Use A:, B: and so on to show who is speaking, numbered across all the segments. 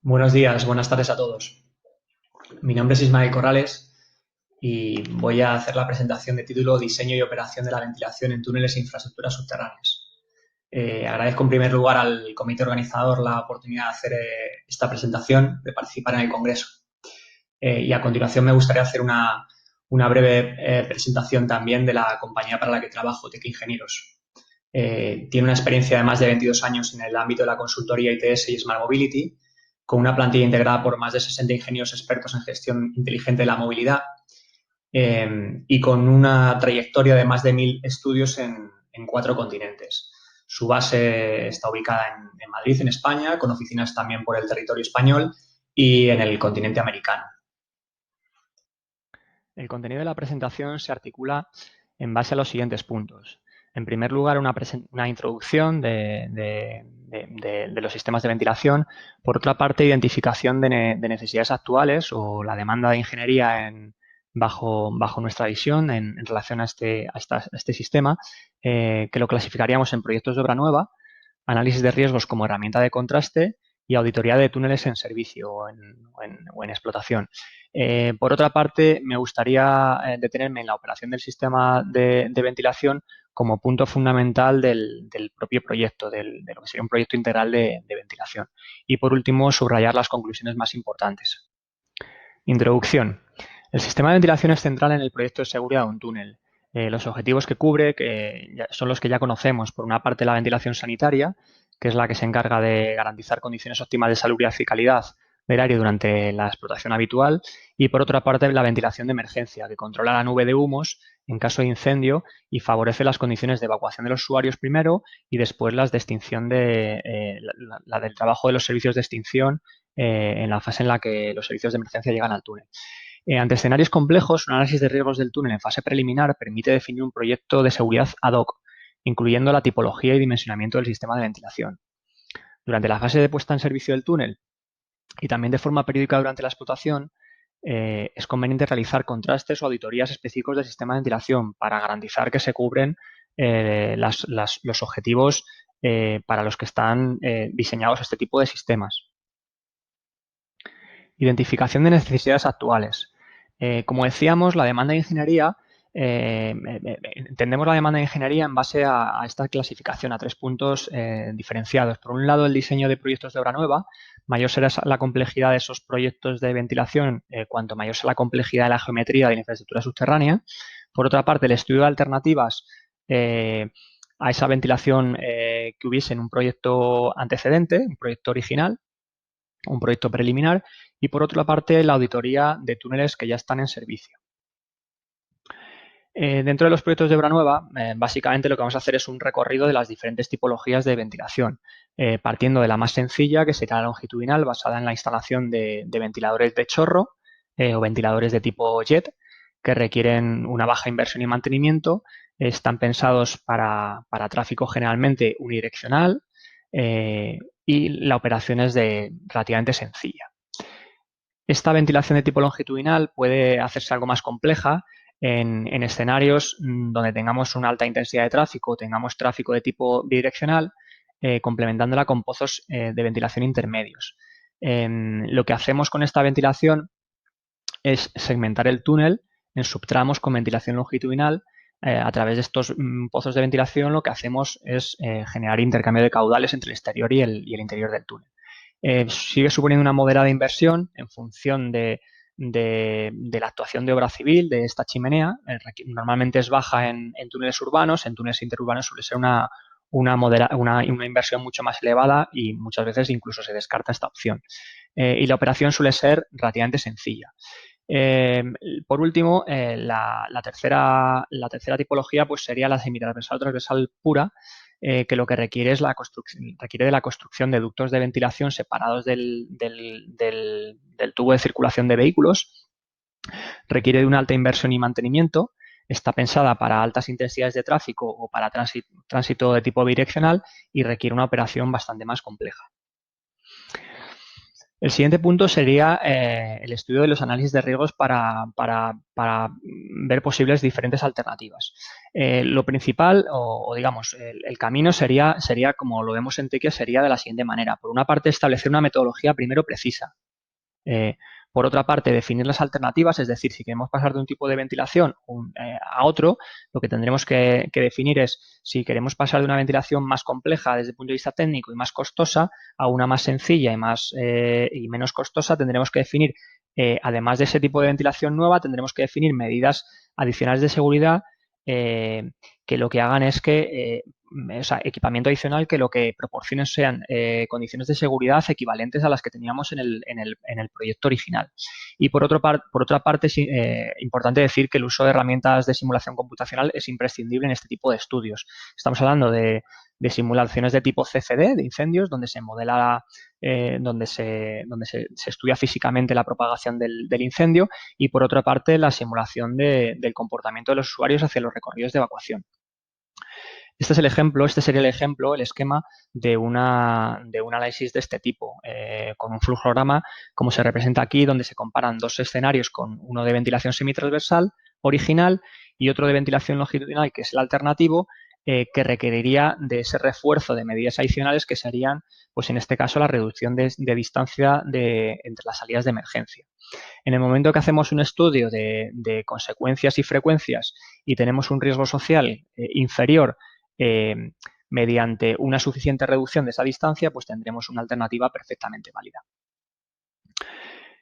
A: Buenos días, buenas tardes a todos. Mi nombre es Ismael Corrales y voy a hacer la presentación de título Diseño y operación de la ventilación en túneles e infraestructuras subterráneas. Agradezco en primer lugar al comité organizador la oportunidad de hacer esta presentación, de participar en el congreso. Y a continuación me gustaría hacer una breve presentación también de la compañía para la que trabajo, Tec Ingenieros. Tiene una experiencia de más de 22 años en el ámbito de la consultoría ITS y Smart Mobility, con una plantilla integrada por más de 60 ingenieros expertos en gestión inteligente de la movilidad y con una trayectoria de más de 1.000 estudios en 4 continentes. Su base está ubicada en Madrid, en España, con oficinas también por el territorio español y en el continente americano. El contenido de la presentación se articula en base a los siguientes puntos. En primer lugar, una introducción de los sistemas de ventilación. Por otra parte, identificación de necesidades actuales o la demanda de ingeniería bajo nuestra visión en relación a este sistema, que lo clasificaríamos en proyectos de obra nueva, análisis de riesgos como herramienta de contraste y auditoría de túneles en servicio o en explotación. Por otra parte, me gustaría detenerme en la operación del sistema de ventilación como punto fundamental del propio proyecto, de lo que sería un proyecto integral de ventilación. Y por último, subrayar las conclusiones más importantes. Introducción. El sistema de ventilación es central en el proyecto de seguridad de un túnel. Los objetivos que cubre son los que ya conocemos. Por una parte, la ventilación sanitaria, que es la que se encarga de garantizar condiciones óptimas de salubridad y calidad del aire durante la explotación habitual. Y por otra parte, la ventilación de emergencia, que controla la nube de humos en caso de incendio y favorece las condiciones de evacuación de los usuarios primero y después las de extinción la del trabajo de los servicios de extinción en la fase en la que los servicios de emergencia llegan al túnel. Ante escenarios complejos, un análisis de riesgos del túnel en fase preliminar permite definir un proyecto de seguridad ad hoc, incluyendo la tipología y dimensionamiento del sistema de ventilación. Durante la fase de puesta en servicio del túnel y también de forma periódica durante la explotación, es conveniente realizar contrastes o auditorías específicos del sistema de ventilación para garantizar que se cubren los objetivos para los que están diseñados este tipo de sistemas. Identificación de necesidades actuales. Como decíamos, la demanda de ingeniería, entendemos la demanda de ingeniería en base a esta clasificación, a 3 puntos diferenciados. Por un lado, el diseño de proyectos de obra nueva. Mayor será la complejidad de esos proyectos de ventilación, cuanto mayor sea la complejidad de la geometría de la infraestructura subterránea. Por otra parte, el estudio de alternativas a esa ventilación que hubiese en un proyecto antecedente, un proyecto original, un proyecto preliminar, y por otra parte la auditoría de túneles que ya están en servicio. Dentro de los proyectos de obra nueva, básicamente lo que vamos a hacer es un recorrido de las diferentes tipologías de ventilación, partiendo de la más sencilla, que será la longitudinal, basada en la instalación de ventiladores de chorro o ventiladores de tipo jet, que requieren una baja inversión y mantenimiento. Están pensados para tráfico generalmente unidireccional y la operación es relativamente sencilla. Esta ventilación de tipo longitudinal puede hacerse algo más compleja en escenarios donde tengamos una alta intensidad de tráfico o tengamos tráfico de tipo bidireccional, complementándola con pozos de ventilación intermedios. Lo que hacemos con esta ventilación es segmentar el túnel en subtramos con ventilación longitudinal. A través de estos pozos de ventilación lo que hacemos es generar intercambio de caudales entre el exterior y el interior del túnel. Sigue suponiendo una moderada inversión en función de la actuación de obra civil de esta chimenea. Normalmente es baja en túneles urbanos, en túneles interurbanos suele ser una inversión mucho más elevada y muchas veces incluso se descarta esta opción. Y la operación suele ser relativamente sencilla. Por último, la tercera tipología pues sería la semitransversal transversal pura, que lo que requiere es requiere de la construcción de ductos de ventilación separados del tubo de circulación de vehículos, requiere de una alta inversión y mantenimiento, está pensada para altas intensidades de tráfico o para tránsito de tipo bidireccional y requiere una operación bastante más compleja. El siguiente punto sería el estudio de los análisis de riesgos para ver posibles diferentes alternativas. Lo principal, o digamos, el camino sería, como lo vemos en TIC, sería de la siguiente manera. Por una parte, establecer una metodología primero precisa. Por otra parte, definir las alternativas, es decir, si queremos pasar de un tipo de ventilación a otro, lo que tendremos que definir es si queremos pasar de una ventilación más compleja desde el punto de vista técnico y más costosa a una más sencilla y menos costosa, tendremos que definir, además de ese tipo de ventilación nueva, tendremos que definir medidas adicionales de seguridad que lo que hagan es o sea, equipamiento adicional que lo que proporcionen sean condiciones de seguridad equivalentes a las que teníamos en el proyecto original. Y por otra parte, es importante decir que el uso de herramientas de simulación computacional es imprescindible en este tipo de estudios. Estamos hablando de simulaciones de tipo CFD, de incendios, donde se modela, donde se estudia físicamente la propagación del incendio, y por otra parte la simulación del comportamiento de los usuarios hacia los recorridos de evacuación. Este sería el ejemplo, el esquema de un análisis de este tipo, con un flujograma, como se representa aquí, donde se comparan dos escenarios, con uno de ventilación semitransversal original y otro de ventilación longitudinal, que es el alternativo, que requeriría de ese refuerzo de medidas adicionales que serían, pues en este caso, la reducción de distancia entre las salidas de emergencia. En el momento que hacemos un estudio de consecuencias y frecuencias y tenemos un riesgo social inferior eh, mediante una suficiente reducción de esa distancia, pues tendremos una alternativa perfectamente válida.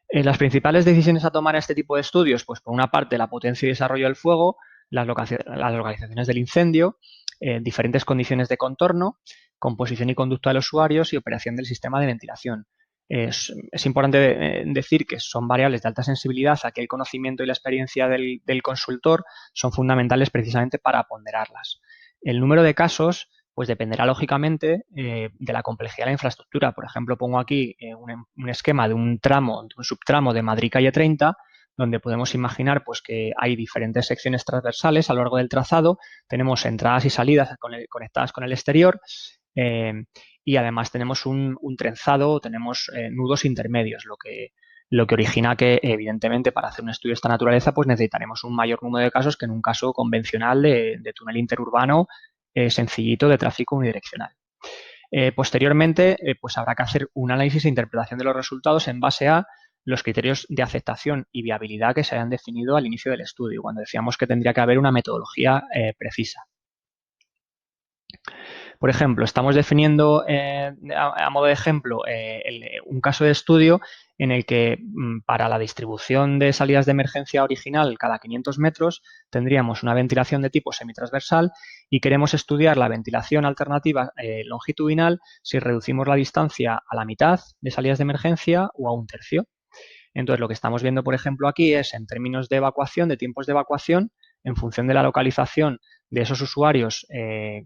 A: Las principales decisiones a tomar en este tipo de estudios, pues por una parte la potencia y desarrollo del fuego, las localizaciones del incendio, diferentes condiciones de contorno, composición y conducta de los usuarios y operación del sistema de ventilación. Es importante decir que son variables de alta sensibilidad a que el conocimiento y la experiencia del consultor son fundamentales precisamente para ponderarlas. El número de casos pues dependerá lógicamente de la complejidad de la infraestructura. Por ejemplo, pongo aquí un esquema de un subtramo de Madrid Calle 30, donde podemos imaginar pues, que hay diferentes secciones transversales a lo largo del trazado, tenemos entradas y salidas conectadas con el exterior, y además tenemos un trenzado, tenemos nudos intermedios, lo que origina que, evidentemente, para hacer un estudio de esta naturaleza, pues necesitaremos un mayor número de casos que en un caso convencional de túnel interurbano sencillito de tráfico unidireccional. Posteriormente, pues habrá que hacer un análisis e interpretación de los resultados en base a los criterios de aceptación y viabilidad que se hayan definido al inicio del estudio, cuando decíamos que tendría que haber una metodología precisa. Por ejemplo, estamos definiendo a modo de ejemplo un caso de estudio en el que para la distribución de salidas de emergencia original cada 500 metros tendríamos una ventilación de tipo semitransversal y queremos estudiar la ventilación alternativa longitudinal si reducimos la distancia a la mitad de salidas de emergencia o a un tercio. Entonces, lo que estamos viendo, por ejemplo, aquí es en términos de evacuación, de tiempos de evacuación, en función de la localización de esos usuarios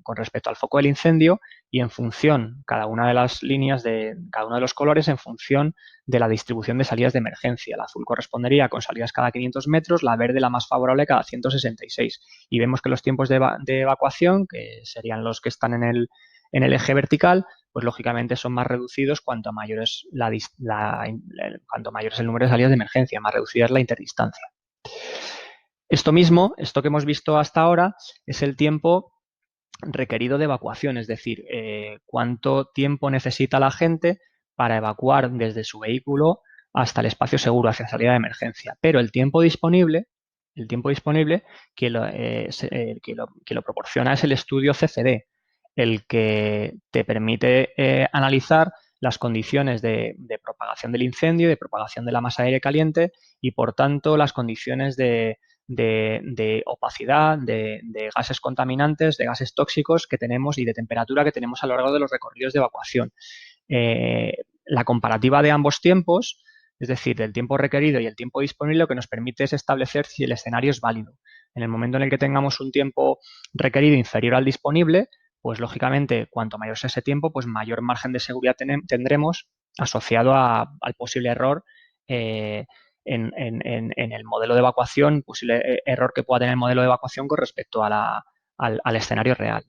A: con respecto al foco del incendio y en función, cada una de las líneas de cada uno de los colores, en función de la distribución de salidas de emergencia. El azul correspondería con salidas cada 500 metros, la verde la más favorable cada 166. Y vemos que los tiempos de evacuación, que serían los que están en el eje vertical, pues lógicamente son más reducidos cuanto mayor es cuanto mayor es el número de salidas de emergencia, más reducida es la interdistancia. Esto que hemos visto hasta ahora es el tiempo requerido de evacuación, es decir, cuánto tiempo necesita la gente para evacuar desde su vehículo hasta el espacio seguro, hacia salida de emergencia. Pero el tiempo disponible que lo proporciona es el estudio CFD, el que te permite analizar las condiciones de propagación del incendio, de propagación de la masa de aire caliente y, por tanto, las condiciones de opacidad, de gases contaminantes, de gases tóxicos que tenemos y de temperatura que tenemos a lo largo de los recorridos de evacuación. La comparativa de ambos tiempos, es decir, del tiempo requerido y el tiempo disponible, lo que nos permite es establecer si el escenario es válido. En el momento en el que tengamos un tiempo requerido inferior al disponible, pues lógicamente, cuanto mayor sea ese tiempo, pues mayor margen de seguridad tendremos asociado al posible error en el modelo de evacuación, posible error que pueda tener el modelo de evacuación con respecto al escenario real.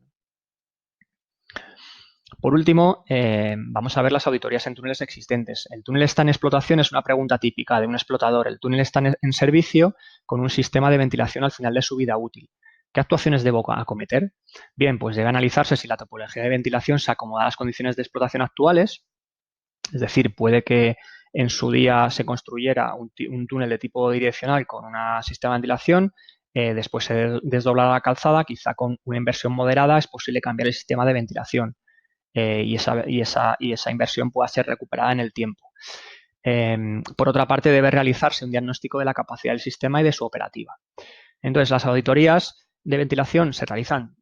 A: Por último, vamos a ver las auditorías en túneles existentes. ¿El túnel está en explotación? Es una pregunta típica de un explotador. El túnel está en servicio con un sistema de ventilación al final de su vida útil. ¿Qué actuaciones debo acometer? Bien, pues debe analizarse si la topología de ventilación se acomoda a las condiciones de explotación actuales. Es decir, puede que en su día se construyera un túnel de tipo direccional con un sistema de ventilación, después se desdobla la calzada, quizá con una inversión moderada es posible cambiar el sistema de ventilación y esa inversión pueda ser recuperada en el tiempo. Por otra parte, debe realizarse un diagnóstico de la capacidad del sistema y de su operativa. Entonces, las auditorías de ventilación se realizan,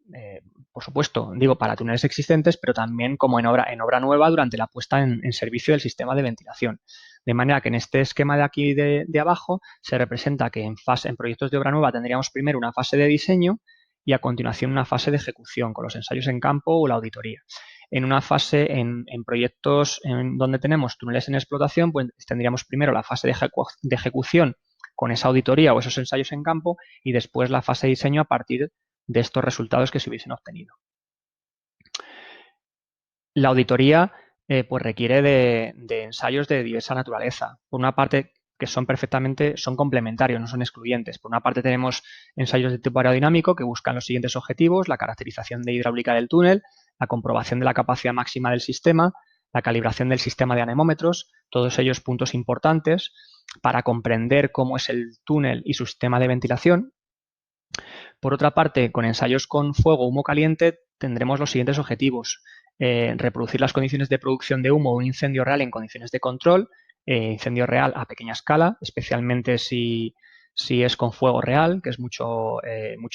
A: por supuesto, digo, para túneles existentes, pero también como en obra nueva durante la puesta en servicio del sistema de ventilación. De manera que en este esquema de aquí de abajo se representa que en proyectos de obra nueva tendríamos primero una fase de diseño y a continuación una fase de ejecución con los ensayos en campo o la auditoría. En una fase, en proyectos en donde tenemos túneles en explotación, pues tendríamos primero la fase de ejecución con esa auditoría o esos ensayos en campo y después la fase de diseño a partir de estos resultados que se hubiesen obtenido. La auditoría pues requiere de ensayos de diversa naturaleza. Por una parte, que son complementarios, no son excluyentes. Por una parte tenemos ensayos de tipo aerodinámico que buscan los siguientes objetivos: la caracterización de hidráulica del túnel, la comprobación de la capacidad máxima del sistema, la calibración del sistema de anemómetros, todos ellos puntos importantes para comprender cómo es el túnel y su sistema de ventilación. Por otra parte, con ensayos con fuego o humo caliente tendremos los siguientes objetivos: reproducir las condiciones de producción de humo de un incendio real en condiciones de control, incendio real a pequeña escala, especialmente si es con fuego real, que es mucho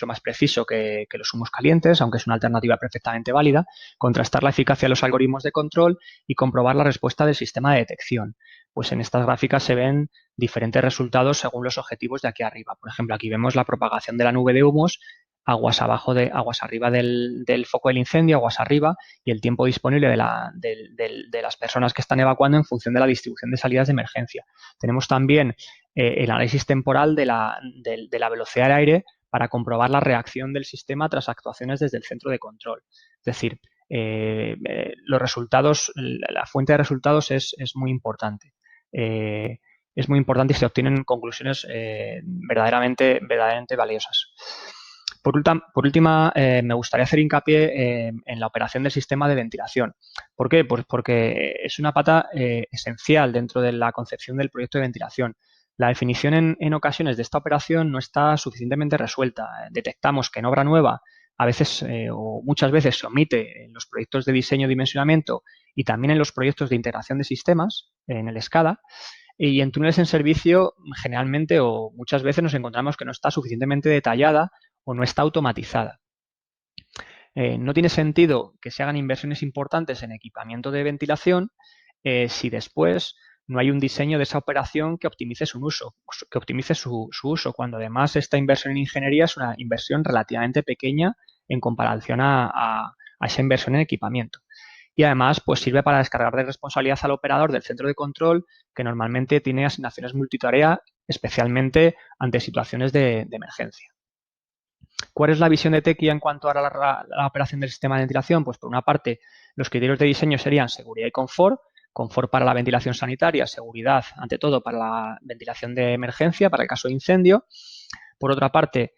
A: más preciso que los humos calientes, aunque es una alternativa perfectamente válida; contrastar la eficacia de los algoritmos de control y comprobar la respuesta del sistema de detección. Pues en estas gráficas se ven diferentes resultados según los objetivos de aquí arriba. Por ejemplo, aquí vemos la propagación de la nube de humos, aguas arriba del foco del incendio, aguas arriba, y el tiempo disponible de las personas que están evacuando en función de la distribución de salidas de emergencia. Tenemos también el análisis temporal de la velocidad del aire para comprobar la reacción del sistema tras actuaciones desde el centro de control. Es decir, los resultados, la fuente de resultados es muy importante. Es muy importante y se obtienen conclusiones verdaderamente valiosas. Por última, me gustaría hacer hincapié en la operación del sistema de ventilación. ¿Por qué? Pues porque es una pata esencial dentro de la concepción del proyecto de ventilación. La definición en ocasiones de esta operación no está suficientemente resuelta. Detectamos que en obra nueva a veces o muchas veces se omite en los proyectos de diseño y dimensionamiento y también en los proyectos de integración de sistemas, en el SCADA. Y en túneles en servicio, generalmente o muchas veces nos encontramos que no está suficientemente detallada o no está automatizada. No tiene sentido que se hagan inversiones importantes en equipamiento de ventilación si después no hay un diseño de esa operación que optimice su uso, cuando además esta inversión en ingeniería es una inversión relativamente pequeña en comparación a esa inversión en equipamiento. Y además, pues sirve para descargar de responsabilidad al operador del centro de control, que normalmente tiene asignaciones multitarea, especialmente ante situaciones de emergencia. ¿Cuál es la visión de Tequia en cuanto a la operación del sistema de ventilación? Pues por una parte, los criterios de diseño serían seguridad y confort. Confort para la ventilación sanitaria, seguridad ante todo para la ventilación de emergencia, para el caso de incendio. Por otra parte,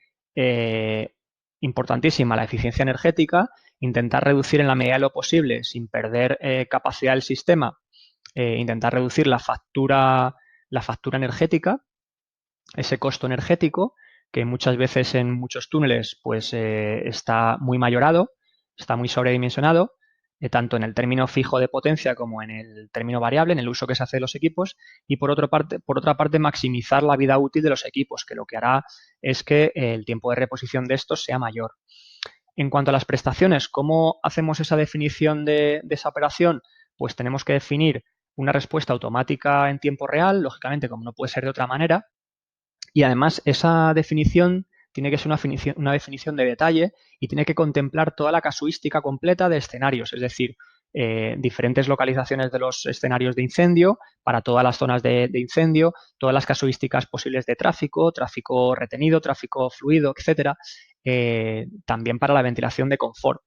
A: importantísima la eficiencia energética, intentar reducir en la medida de lo posible, sin perder capacidad del sistema, intentar reducir la factura energética, ese costo energético, que muchas veces en muchos túneles pues está muy mayorado, está muy sobredimensionado, tanto en el término fijo de potencia como en el término variable, en el uso que se hace de los equipos, y por otra parte maximizar la vida útil de los equipos, que lo que hará es que el tiempo de reposición de estos sea mayor. En cuanto a las prestaciones, ¿cómo hacemos esa definición de esa operación? Pues tenemos que definir una respuesta automática en tiempo real, lógicamente, como no puede ser de otra manera, y además esa definición tiene que ser una definición de detalle y tiene que contemplar toda la casuística completa de escenarios, es decir, diferentes localizaciones de los escenarios de incendio para todas las zonas de incendio, todas las casuísticas posibles de tráfico retenido, tráfico fluido, etcétera, también para la ventilación de confort.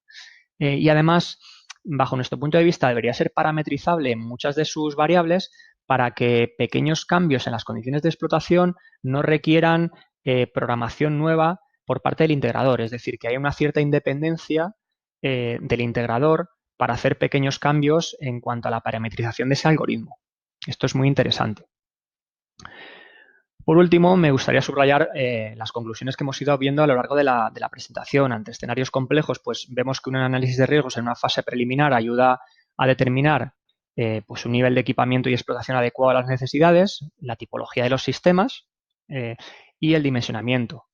A: Y además bajo nuestro punto de vista, debería ser parametrizable en muchas de sus variables para que pequeños cambios en las condiciones de explotación no requieran programación nueva por parte del integrador. Es decir, que haya una cierta independencia del integrador para hacer pequeños cambios en cuanto a la parametrización de ese algoritmo. Esto es muy interesante. Por último, me gustaría subrayar las conclusiones que hemos ido viendo a lo largo de la presentación. Ante escenarios complejos, pues vemos que un análisis de riesgos en una fase preliminar ayuda a determinar pues un nivel de equipamiento y explotación adecuado a las necesidades, la tipología de los sistemas y el dimensionamiento.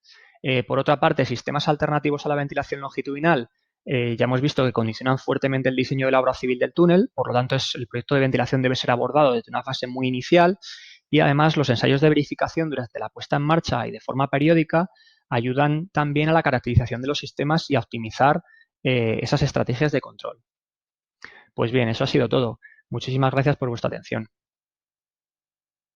A: Por otra parte, sistemas alternativos a la ventilación longitudinal ya hemos visto que condicionan fuertemente el diseño de la obra civil del túnel, por lo tanto, el proyecto de ventilación debe ser abordado desde una fase muy inicial. Y además los ensayos de verificación durante la puesta en marcha y de forma periódica ayudan también a la caracterización de los sistemas y a optimizar esas estrategias de control. Pues bien, eso ha sido todo. Muchísimas gracias por vuestra atención.